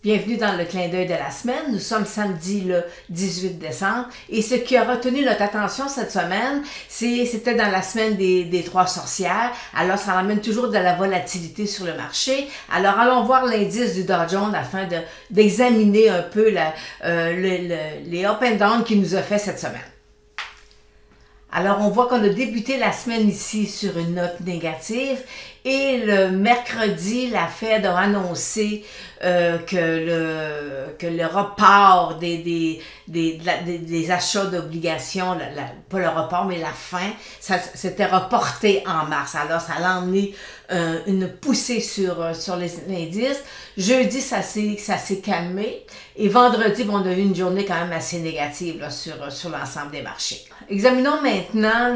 Bienvenue dans le clin d'œil de la semaine. Nous sommes samedi le 18 décembre et ce qui a retenu notre attention cette semaine, c'était dans la semaine des trois sorcières. Alors, ça ramène toujours de la volatilité sur le marché. Alors, allons voir l'indice du Dow Jones afin d'examiner un peu les up and down qu'il nous a fait cette semaine. Alors, on voit qu'on a débuté la semaine ici sur une note négative et le mercredi, la Fed a annoncé que le report des achats d'obligations, pas le report, mais la fin, ça s'était reporté en mars. Alors, ça a emmené une poussée sur l'indice. Jeudi, ça s'est calmé. Et vendredi, on a eu une journée quand même assez négative là, sur l'ensemble des marchés. Examinons maintenant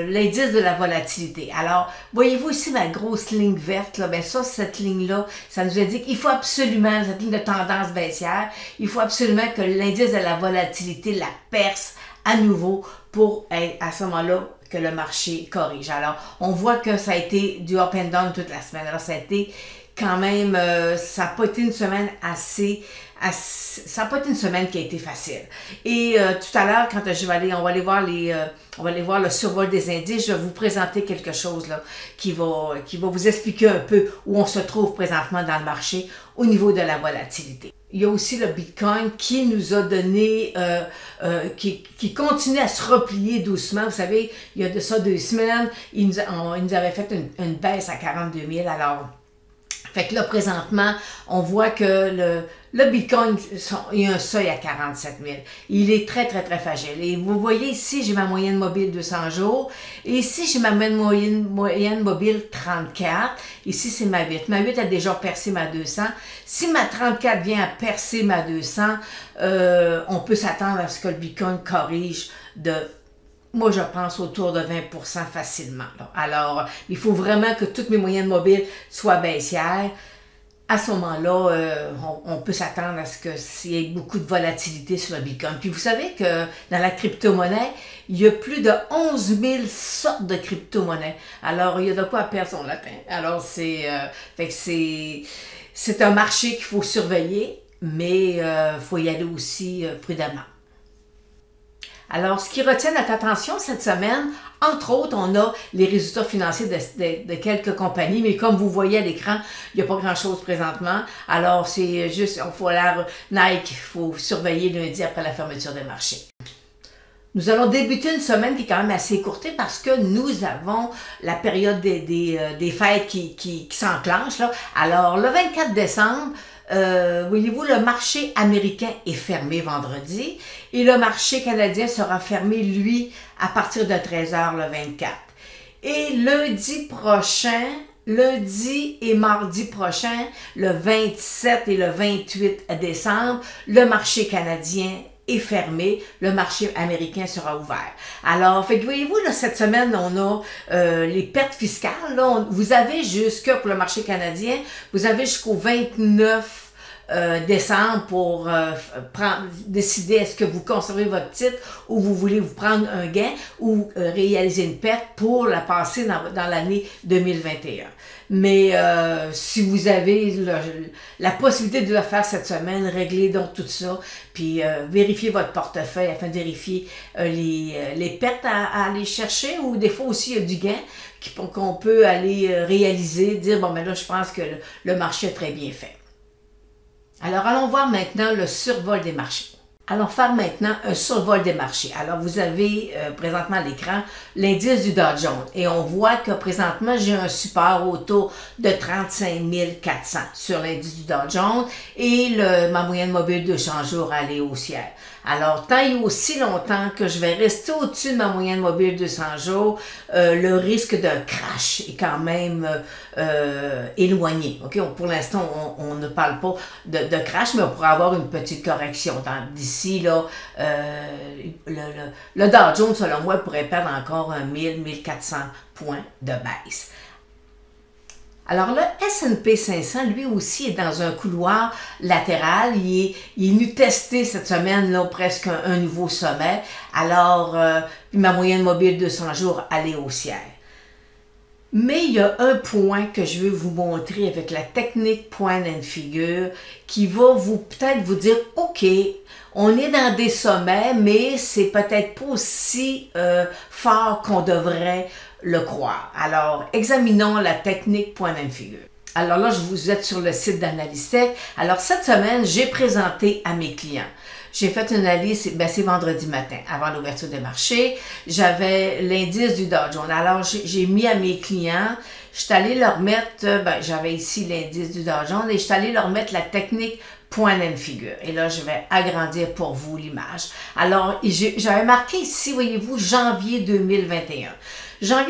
l'indice de la volatilité. Alors, voyez-vous ici ma grosse ligne verte, là, ben ça, cette ligne-là, ça nous indique qu'il faut absolument, cette ligne de tendance baissière, il faut absolument que l'indice de la volatilité la perce à nouveau pour à ce moment-là que le marché corrige. Alors, on voit que ça a été du up and down toute la semaine. Alors, ça a été quand même, ça n'a pas été une semaine ça n'a pas été une semaine qui a été facile. Et tout à l'heure, quand on va aller voir le survol des indices, je vais vous présenter quelque chose là, qui va vous expliquer un peu où on se trouve présentement dans le marché au niveau de la volatilité. Il y a aussi le Bitcoin qui nous a donné, qui continue à se replier doucement. Vous savez, il y a de ça 2 semaines, il nous avait fait une baisse à 42 000. Alors, fait que là, présentement, on voit que le Bitcoin, il y a un seuil à 47 000. Il est très, très, très fragile. Et vous voyez ici, j'ai ma moyenne mobile 200 jours. Et ici, j'ai ma moyenne mobile 34. Ici, c'est ma 8. Ma 8 a déjà percé ma 200. Si ma 34 vient à percer ma 200, on peut s'attendre à ce que le Bitcoin corrige moi, je pense autour de 20% facilement. Là. Alors, il faut vraiment que toutes mes moyennes mobiles soient baissières. À ce moment-là, on peut s'attendre à ce qu'il y ait beaucoup de volatilité sur le Bitcoin. Puis vous savez que dans la crypto-monnaie, il y a plus de 11 000 sortes de crypto-monnaies. Alors, il y a de quoi perdre son latin. Alors, c'est un marché qu'il faut surveiller, mais il faut y aller aussi prudemment. Alors, ce qui retient notre attention cette semaine, entre autres, on a les résultats financiers de quelques compagnies, mais comme vous voyez à l'écran, il n'y a pas grand-chose présentement. Alors, c'est juste, il faut Nike, il faut surveiller lundi après la fermeture des marchés. Nous allons débuter une semaine qui est quand même assez écourtée parce que nous avons la période des fêtes qui s'enclenche. Là. Alors, le 24 décembre, voyez-vous, le marché américain est fermé vendredi et le marché canadien sera fermé, lui, à partir de 13h le 24. Et lundi et mardi prochain, le 27 et le 28 décembre, le marché canadien est fermé, le marché américain sera ouvert. Alors, voyez-vous, là, cette semaine, on a les pertes fiscales. Là, vous avez pour le marché canadien, vous avez jusqu'au 29 décembre pour décider est-ce que vous conservez votre titre ou vous voulez vous prendre un gain ou réaliser une perte pour la passer dans l'année 2021. Mais si vous avez la possibilité de le faire cette semaine, réglez donc tout ça, puis vérifiez votre portefeuille afin de vérifier les pertes à aller chercher ou des fois aussi il y a du gain qu'on peut aller réaliser, dire bon ben là je pense que le marché est très bien fait. Alors, allons voir maintenant le survol des marchés. Allons faire maintenant un survol des marchés. Alors, vous avez présentement à l'écran l'indice du Dow Jones et on voit que présentement, j'ai un support autour de 35 400 sur l'indice du Dow Jones et ma moyenne mobile de 200 jours elle est haussière. Alors, tant et aussi longtemps que je vais rester au-dessus de ma moyenne mobile 200 jours, le risque de crash est quand même éloigné. Okay? Pour l'instant, on ne parle pas de crash, mais on pourrait avoir une petite correction. D'ici, là, le Dow Jones, selon moi, pourrait perdre encore 1000-1400 points de baisse. Alors le S&P 500, lui aussi, est dans un couloir latéral. Il est venu tester cette semaine là, presque un nouveau sommet. Alors, ma moyenne mobile 200 jours, elle est haussière. Mais il y a un point que je veux vous montrer avec la technique point and figure qui va peut-être vous dire, OK, on est dans des sommets, mais c'est peut-être pas aussi fort qu'on devrait le croire. Alors, examinons la technique point and figure. Alors là, vous êtes sur le site d'Analystech. Alors, cette semaine, j'ai présenté à mes clients. J'ai fait une analyse, c'est vendredi matin, avant l'ouverture des marchés. J'avais l'indice du Dow Jones. Alors, j'ai mis à mes clients, je suis allée leur mettre, j'avais ici l'indice du Dow Jones et je suis allée leur mettre la technique point and figure. Et là, je vais agrandir pour vous l'image. Alors, j'avais marqué ici, voyez-vous, janvier 2021. Ça,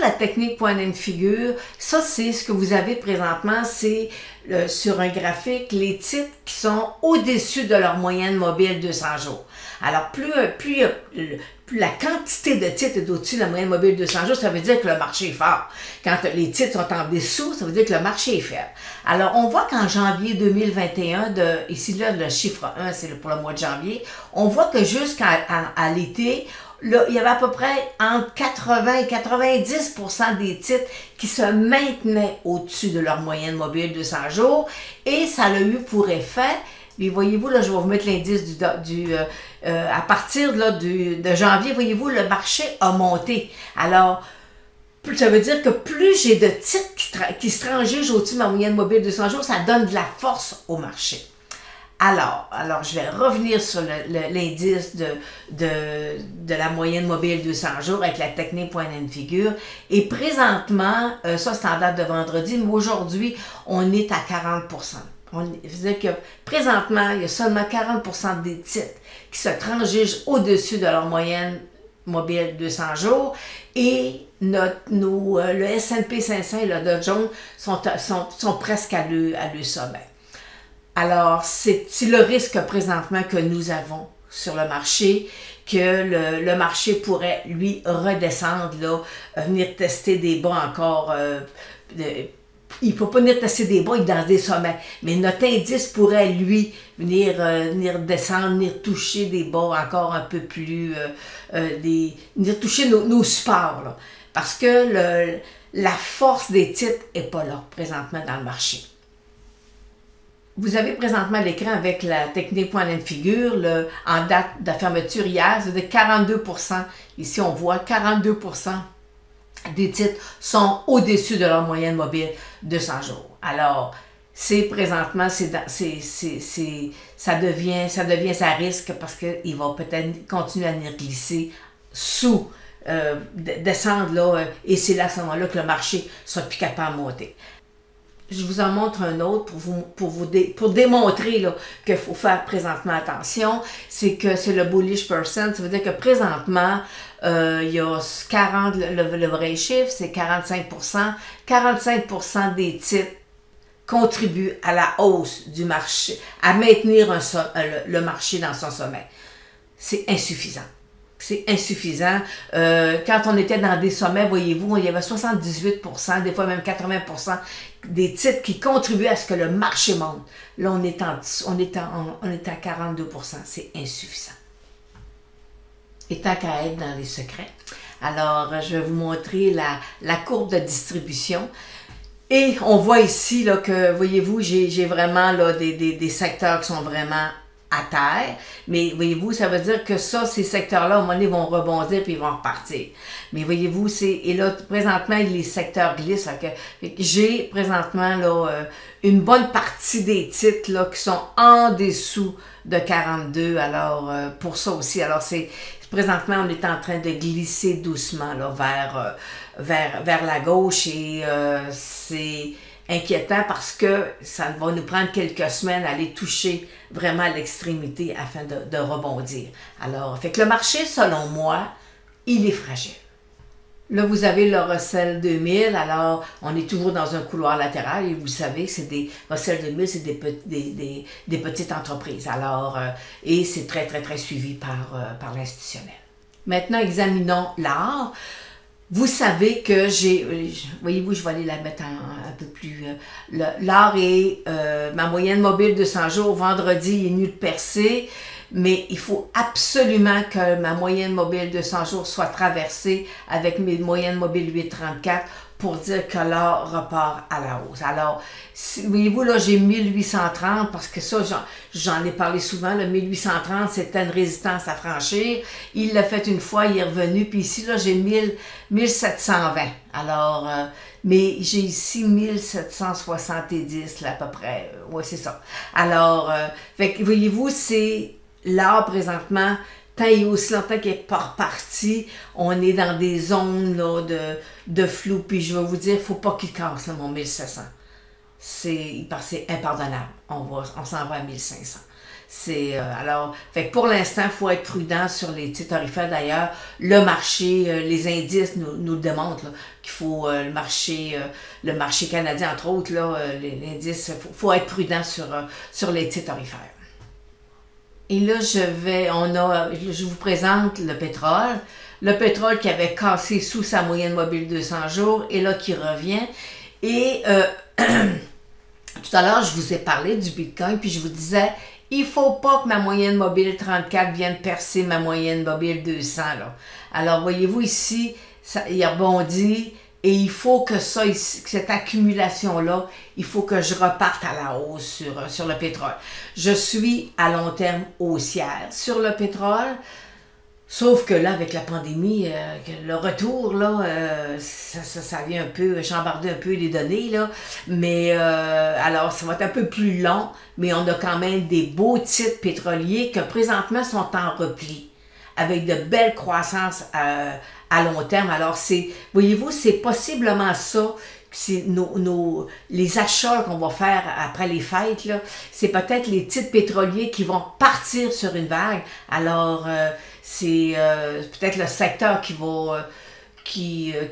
la technique point and figure, ça, c'est ce que vous avez présentement, c'est sur un graphique, les titres qui sont au-dessus de leur moyenne mobile 200 jours. Alors, plus la quantité de titres est au-dessus de la moyenne mobile 200 jours, ça veut dire que le marché est fort. Quand les titres sont en dessous, ça veut dire que le marché est faible. Alors, on voit qu'en janvier 2021, ici là, le chiffre 1, c'est pour le mois de janvier, on voit que jusqu'à l'été, là, il y avait à peu près entre 80 et 90% des titres qui se maintenaient au-dessus de leur moyenne mobile 200 jours et ça a eu pour effet, et voyez-vous, là, je vais vous mettre l'indice à partir là, de janvier, voyez-vous, le marché a monté. Alors, ça veut dire que plus j'ai de titres qui se transigent au-dessus de ma moyenne mobile 200 jours, ça donne de la force au marché. Alors, je vais revenir sur l'indice de la moyenne mobile 200 jours avec la technique point and figure. Et présentement, ça c'est en date de vendredi, mais aujourd'hui, on est à 40%. C'est-à-dire que présentement, il y a seulement 40% des titres qui se transigent au-dessus de leur moyenne mobile 200 jours et le S&P 500 et le Dow Jones sont presque à le sommet. Alors, c'est le risque présentement que nous avons sur le marché, que le marché pourrait, lui, redescendre, là, venir tester des bas encore. Il ne peut pas venir tester des bas dans des sommets, mais notre indice pourrait, lui, venir descendre, venir toucher des bas encore un peu plus, venir toucher nos supports, là, parce que la force des titres n'est pas là, présentement, dans le marché. Vous avez présentement l'écran avec la technique point and figure, en date de fermeture hier, c'est-à-dire 42%. Ici, on voit 42% des titres sont au-dessus de leur moyenne mobile de 100 jours. Alors, c'est présentement, ça devient ça risque parce qu'il va peut-être continuer à venir glisser descendre là, et c'est là à ce moment-là que le marché sera plus capable de monter. Je vous en montre un autre pour démontrer qu'il faut faire présentement attention. C'est que c'est le bullish percent. Ça veut dire que présentement, il y a 40, le vrai chiffre, c'est 45%. 45% des titres contribuent à la hausse du marché, à maintenir le marché dans son sommet. C'est insuffisant. C'est insuffisant. Quand on était dans des sommets, voyez-vous, il y avait 78%, des fois même 80% des titres qui contribuaient à ce que le marché monte. Là, on est à 42%. C'est insuffisant. Et tant qu'à être dans les secrets, alors je vais vous montrer la courbe de distribution. Et on voit ici là, que, voyez-vous, j'ai vraiment là, des secteurs qui sont vraiment à terre, mais voyez-vous, ça veut dire que ces secteurs-là, à un moment donné, vont rebondir puis ils vont repartir. Mais voyez-vous, et là, présentement, les secteurs glissent. J'ai présentement là, une bonne partie des titres là, qui sont en dessous de 42. Alors, pour ça aussi, alors présentement, on est en train de glisser doucement là, vers la gauche et c'est inquiétant parce que ça va nous prendre quelques semaines à aller toucher vraiment à l'extrémité afin de rebondir. Alors, fait que le marché, selon moi, il est fragile. Là, vous avez le Russell 2000. Alors, on est toujours dans un couloir latéral et vous savez que Russell 2000, c'est des petites entreprises. Alors, et c'est très, très, très suivi par l'institutionnel. Maintenant, examinons l'art. Vous savez que voyez-vous, je vais aller la mettre un peu plus, l'art est, ma moyenne mobile de 100 jours, vendredi, est nulle percée, mais il faut absolument que ma moyenne mobile de 100 jours soit traversée avec mes moyennes mobiles 834 pour dire que l'or repart à la hausse. Alors, voyez-vous, là, j'ai 1830 parce que ça, j'en ai parlé souvent. Le 1830, c'était une résistance à franchir. Il l'a fait une fois, il est revenu. Puis ici, là, j'ai 1720. Alors, mais j'ai ici 1770, là, à peu près. Oui, c'est ça. Alors, fait que, voyez-vous, c'est l'or présentement. Tant et aussi longtemps qu'il n'est pas reparti, on est dans des zones là, de flou. Puis je vais vous dire, il ne faut pas qu'il casse là, mon 1700. C'est impardonnable. On s'en va à 1500. Alors, fait que pour l'instant, il faut être prudent sur les titres tarifaires. D'ailleurs, le marché, les indices nous le démontrent qu'il faut le marché canadien, entre autres, l'indice, faut être prudent sur les titres tarifaires. Et là, je vous présente le pétrole. Le pétrole qui avait cassé sous sa moyenne mobile 200 jours et là qui revient. Et tout à l'heure, je vous ai parlé du Bitcoin, puis je vous disais, il ne faut pas que ma moyenne mobile 34 vienne percer ma moyenne mobile 200. Là. Alors, voyez-vous ici, il rebondit. Et il faut que cette accumulation-là, il faut que je reparte à la hausse sur le pétrole. Je suis à long terme haussière sur le pétrole, sauf que là, avec la pandémie, le retour, là, ça vient un peu chambarder un peu les données, là. Mais alors, ça va être un peu plus long, mais on a quand même des beaux titres pétroliers que présentement sont en repli, avec de belles croissances à long terme. Alors, voyez-vous, c'est possiblement ça, c'est les achats qu'on va faire après les fêtes, là, c'est peut-être les titres pétroliers qui vont partir sur une vague. Alors, c'est peut-être le secteur qui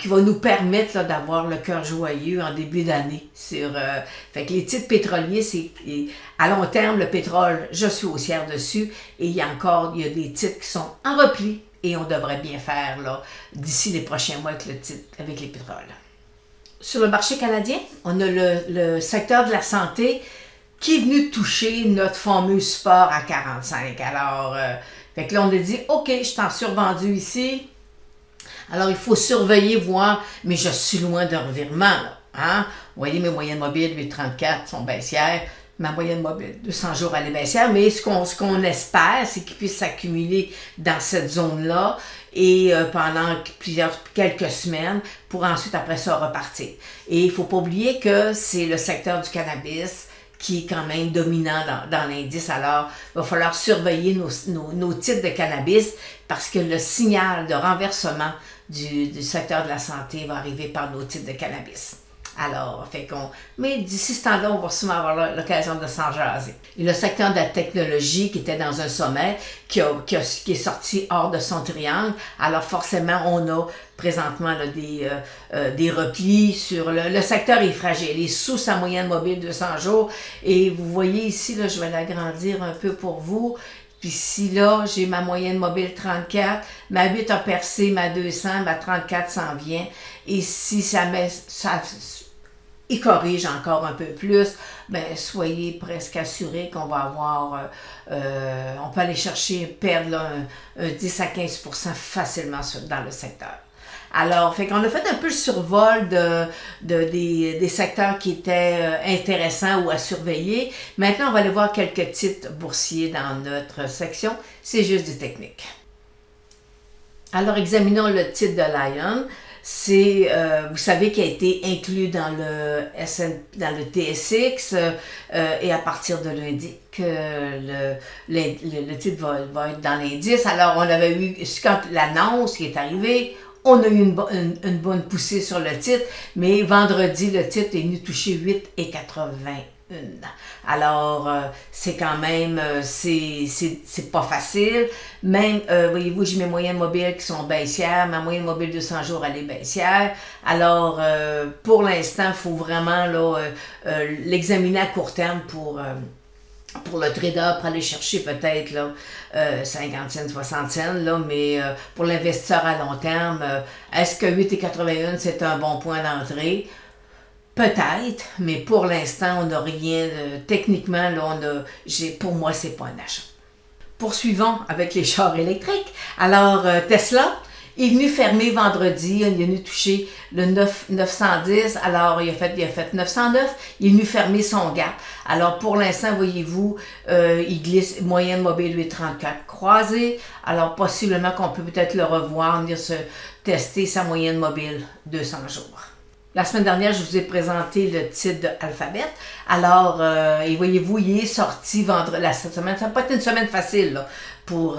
va nous permettre d'avoir le cœur joyeux en début d'année. Fait que les titres pétroliers, à long terme, le pétrole, je suis haussière dessus, et il y a des titres qui sont en repli, et on devrait bien faire d'ici les prochains mois avec les pétroles. Sur le marché canadien, on a le secteur de la santé qui est venu toucher notre fameux support à 45. Alors, fait que là, on a dit, OK, je t'en survendu ici. Alors, il faut surveiller, voir, mais je suis loin d'un revirement. Là, hein? Vous voyez, mes moyennes mobiles 8,34 sont baissières. Ma moyenne mobile 200 jours, elle est baissière. Mais ce qu'on espère, c'est qu'il puisse s'accumuler dans cette zone-là et pendant quelques semaines pour ensuite, après ça, repartir. Et il ne faut pas oublier que c'est le secteur du cannabis qui est quand même dominant dans l'indice. Alors, il va falloir surveiller nos titres de cannabis parce que le signal de renversement du secteur de la santé va arriver par nos titres de cannabis. Alors, mais d'ici ce temps-là, on va sûrement avoir l'occasion de s'en jaser. Et le secteur de la technologie qui était dans un sommet, qui est sorti hors de son triangle, alors forcément, on a présentement là, des replis sur le secteur est fragile, il est sous sa moyenne mobile 200 jours. Et vous voyez ici, là, je vais l'agrandir un peu pour vous. Puis ici, là, j'ai ma moyenne mobile 34, ma 8 a percé, ma 200, ma 34 s'en vient. Et si il corrige encore un peu plus, ben soyez presque assurés qu'on va avoir, on peut aller perdre là, un 10 à 15% facilement dans le secteur. Alors, qu'on a fait un peu le survol des secteurs qui étaient intéressants ou à surveiller. Maintenant, on va aller voir quelques titres boursiers dans notre section. C'est juste des techniques. Alors, examinons le titre de Lion. Vous savez, qu'il a été inclus dans le TSX et à partir de lundi que le titre va être dans l'indice. Alors, on avait eu, quand l'annonce qui est arrivée, on a eu une bonne poussée sur le titre, mais vendredi, le titre est venu toucher 8,81. Alors, c'est quand même, c'est pas facile. Même, voyez-vous, j'ai mes moyennes mobiles qui sont baissières. Ma moyenne mobile 200 jours, elle est baissière. Alors, pour l'instant, il faut vraiment l'examiner à court terme pour le trader, pour aller chercher peut-être 50 cents, 60 cents, mais pour l'investisseur à long terme, est-ce que 8,81 c'est un bon point d'entrée? Peut-être, mais pour l'instant, on n'a rien. Techniquement, pour moi, c'est pas un achat. Poursuivons avec les chars électriques. Alors, Tesla, Il est venu fermer vendredi, il est venu toucher le 910, alors il a fait 909, il est venu fermer son gap. Alors pour l'instant, voyez-vous, il glisse moyenne mobile 834 croisée, alors possiblement qu'on peut peut-être le revoir, venir se tester sa moyenne mobile 200 jours. La semaine dernière, je vous ai présenté le titre de Alphabet. Alors, et voyez-vous, il est sorti vendredi. Cette semaine, ça n'a pas été une semaine facile là, pour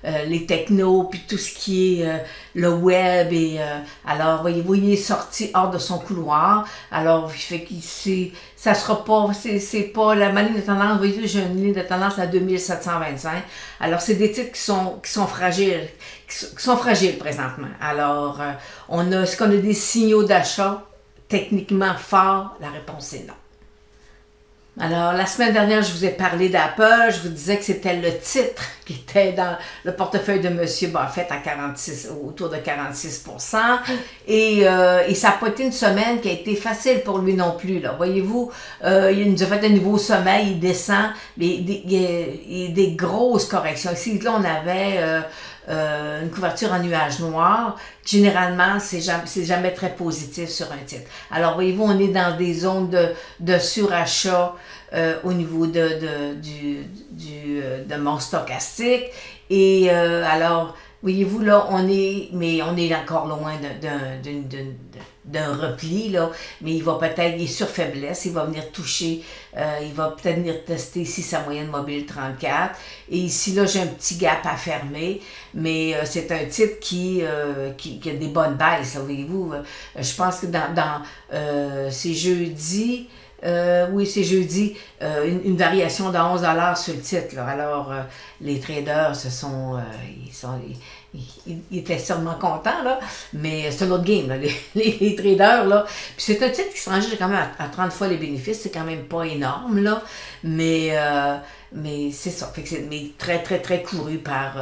les technos, puis tout ce qui est le web. Et alors, voyez-vous, il est sorti hors de son couloir. Alors, il fait qu'ici, ça sera pas, c'est pas la ligne de tendance. Voyez-vous, j'ai une ligne de tendance à 2725. Alors, c'est des titres qui sont fragiles, qui sont fragiles présentement. Alors, est-ce qu'on a des signaux d'achat techniquement forts? La réponse est non. Alors, la semaine dernière, je vous ai parlé d'Apple. Je vous disais que c'était le titre qui était dans le portefeuille de M. Buffett à 46, autour de 46%. Et ça n'a pas été une semaine qui a été facile pour lui non plus. Voyez-vous, il nous a fait un nouveau sommet, il descend, il y a des grosses corrections. Ici, là, on avait une couverture en nuage noir. Généralement, c'est jamais très positif sur un titre. Alors, voyez-vous, on est dans des zones de surachat au niveau de mon stochastique. Et alors, voyez-vous, là, on est encore loin d'un repli, là, mais il est sur faiblesse, il va venir toucher, il va peut-être venir tester ici sa moyenne mobile 34, et ici, là, j'ai un petit gap à fermer, mais c'est un titre qui a des bonnes baisses, voyez-vous, je pense que c'est jeudi, oui, c'est jeudi, une variation de 11 $ sur le titre. Là. Alors, les traders ils étaient sûrement contents, là, mais c'est un autre game, là, les traders. Là. Puis c'est un titre qui se range quand même à 30 fois les bénéfices, c'est quand même pas énorme, là, mais c'est ça. Fait que mais très, très, très couru par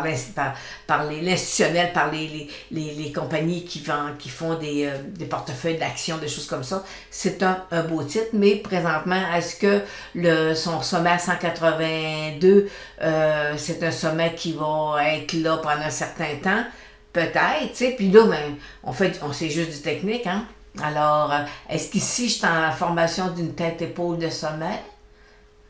l'institutionnel, par les compagnies qui font des portefeuilles d'actions, des choses comme ça. C'est un beau titre, mais présentement, est-ce que son sommet à 182, c'est un sommet qui va être là pendant un certain temps? Peut-être, tu sais. Puis là, on sait juste du technique, hein. Alors, est-ce qu'ici, je suis en formation d'une tête-épaule de sommet?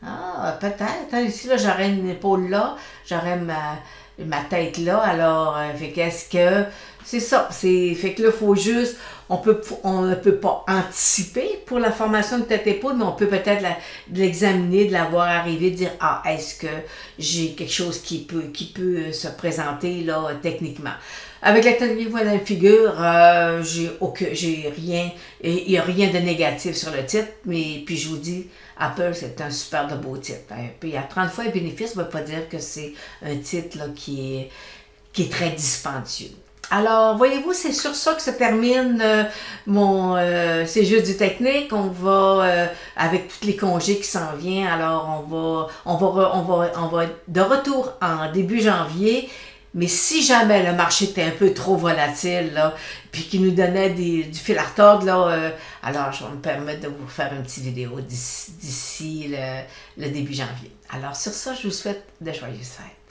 Ah, peut-être. Hein. Ici, là, j'aurais une épaule là, j'aurais ma tête là. Alors, fait qu'est-ce que... C'est ça. Fait que là, il faut juste... On ne peut pas anticiper pour la formation de tête-épaule, mais on peut peut-être l'examiner, de la voir arriver, de dire, ah, est-ce que j'ai quelque chose qui peut se présenter là techniquement. Avec la technique voie de figure, j'ai rien, il n'y a rien de négatif sur le titre, mais puis je vous dis, Apple, c'est un super de beau titre. Puis à 30 fois les bénéfices, ça ne veut pas dire que c'est un titre là, qui est très dispendieux. Alors, voyez-vous, c'est sur ça que se termine ces jeux du technique. On va, avec tous les congés qui s'en viennent, alors on va être de retour en début janvier. Mais si jamais le marché était un peu trop volatile, là, puis qu'il nous donnait du fil à retordre, là, alors je vais me permettre de vous faire une petite vidéo d'ici le début janvier. Alors sur ça, je vous souhaite de joyeuses fêtes.